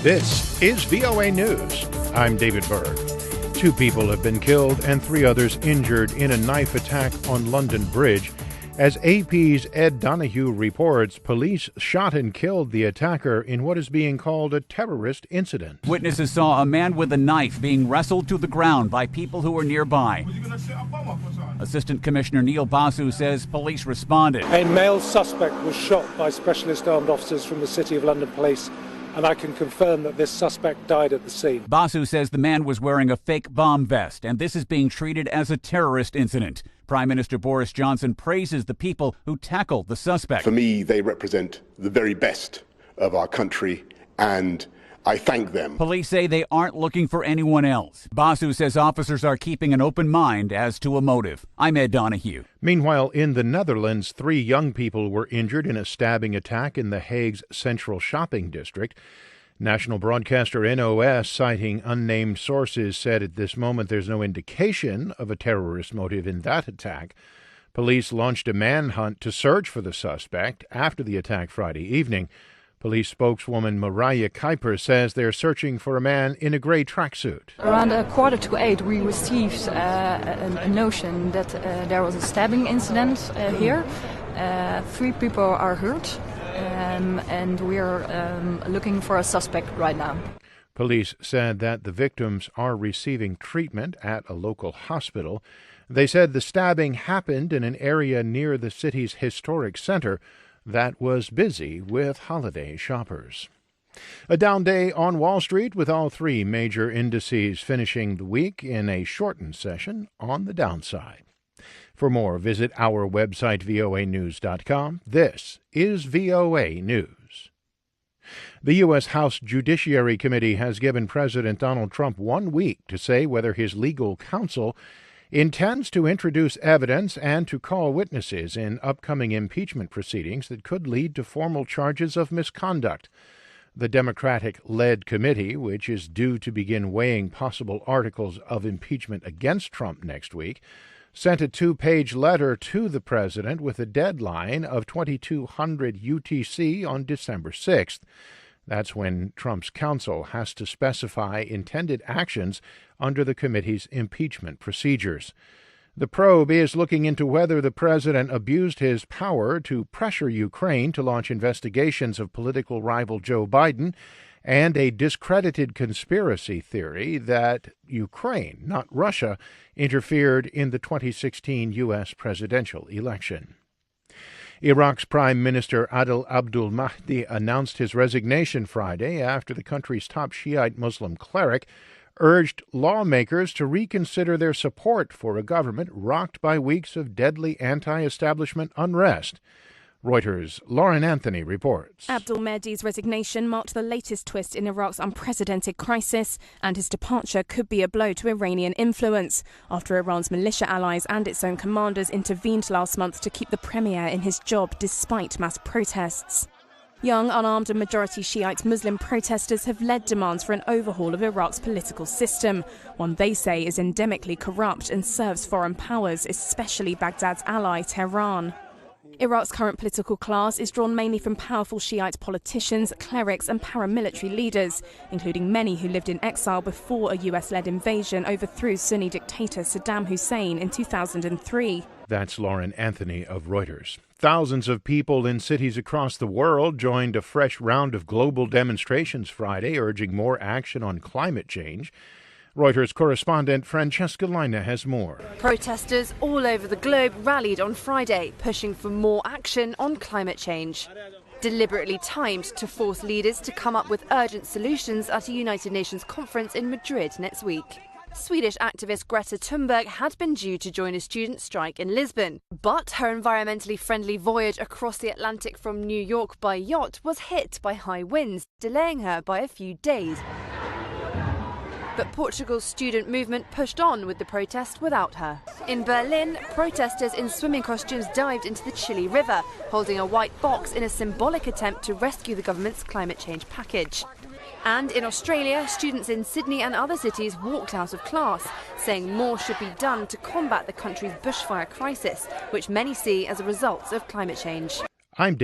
This is VOA News. I'm David Byrd. 2 people have been killed and 3 others injured in a knife attack on London Bridge. As AP's Ed Donahue reports, police shot and killed the attacker in what is being called a terrorist incident. Witnesses saw a man with a knife being wrestled to the ground by people who were nearby. Assistant Commissioner Neil Basu says police responded. A male suspect was shot by specialist armed officers from the City of London Police, and I can confirm that this suspect died at the scene. Basu says the man was wearing a fake bomb vest, and this is being treated as a terrorist incident. Prime Minister Boris Johnson praises the people who tackled the suspect. For me, they represent the very best of our country, and I thank them. Police say they aren't looking for anyone else. Basu says officers are keeping an open mind as to a motive. I'm Ed Donahue. Meanwhile, in the Netherlands, 3 young people were injured in a stabbing attack in The Hague's central shopping district. National broadcaster NOS, citing unnamed sources, said at this moment there's no indication of a terrorist motive in that attack. Police launched a manhunt to search for the suspect after the attack Friday evening. Police spokeswoman Mariah Kuiper says they're searching for a man in a grey tracksuit. Around 7:45, we received a notion that there was a stabbing incident here. 3 people are hurt, and we are looking for a suspect right now. Police said that the victims are receiving treatment at a local hospital. They said the stabbing happened in an area near the city's historic center that was busy with holiday shoppers. A down day on Wall Street, with all 3 major indices finishing the week in a shortened session on the downside. For more, visit our website, voanews.com. This is VOA News. The U.S. House Judiciary Committee has given President Donald Trump 1 week to say whether his legal counsel intends to introduce evidence and to call witnesses in upcoming impeachment proceedings that could lead to formal charges of misconduct. The Democratic-led committee, which is due to begin weighing possible articles of impeachment against Trump next week, sent a 2-page letter to the president with a deadline of 2200 UTC on December 6th. That's when Trump's counsel has to specify intended actions under the committee's impeachment procedures. The probe is looking into whether the president abused his power to pressure Ukraine to launch investigations of political rival Joe Biden, and a discredited conspiracy theory that Ukraine, not Russia, interfered in the 2016 U.S. presidential election. Iraq's Prime Minister Adel Abdul Mahdi announced his resignation Friday after the country's top Shiite Muslim cleric urged lawmakers to reconsider their support for a government rocked by weeks of deadly anti-establishment unrest. Reuters' Lauren Anthony reports. Abdul Mahdi's resignation marked the latest twist in Iraq's unprecedented crisis, and his departure could be a blow to Iranian influence after Iran's militia allies and its own commanders intervened last month to keep the premier in his job despite mass protests. Young, unarmed and majority Shiite Muslim protesters have led demands for an overhaul of Iraq's political system, one they say is endemically corrupt and serves foreign powers, especially Baghdad's ally Tehran. Iraq's current political class is drawn mainly from powerful Shiite politicians, clerics and paramilitary leaders, including many who lived in exile before a US-led invasion overthrew Sunni dictator Saddam Hussein in 2003. That's Lauren Anthony of Reuters. Thousands of people in cities across the world joined a fresh round of global demonstrations Friday, urging more action on climate change. Reuters correspondent Francesca Lina has more. Protesters all over the globe rallied on Friday, pushing for more action on climate change. Deliberately timed to force leaders to come up with urgent solutions at a United Nations conference in Madrid next week. Swedish activist Greta Thunberg had been due to join a student strike in Lisbon, but her environmentally friendly voyage across the Atlantic from New York by yacht was hit by high winds, delaying her by a few days. But Portugal's student movement pushed on with the protest without her. In Berlin, protesters in swimming costumes dived into the chilly river, holding a white box in a symbolic attempt to rescue the government's climate change package. And in Australia, students in Sydney and other cities walked out of class, saying more should be done to combat the country's bushfire crisis, which many see as a result of climate change. I'm David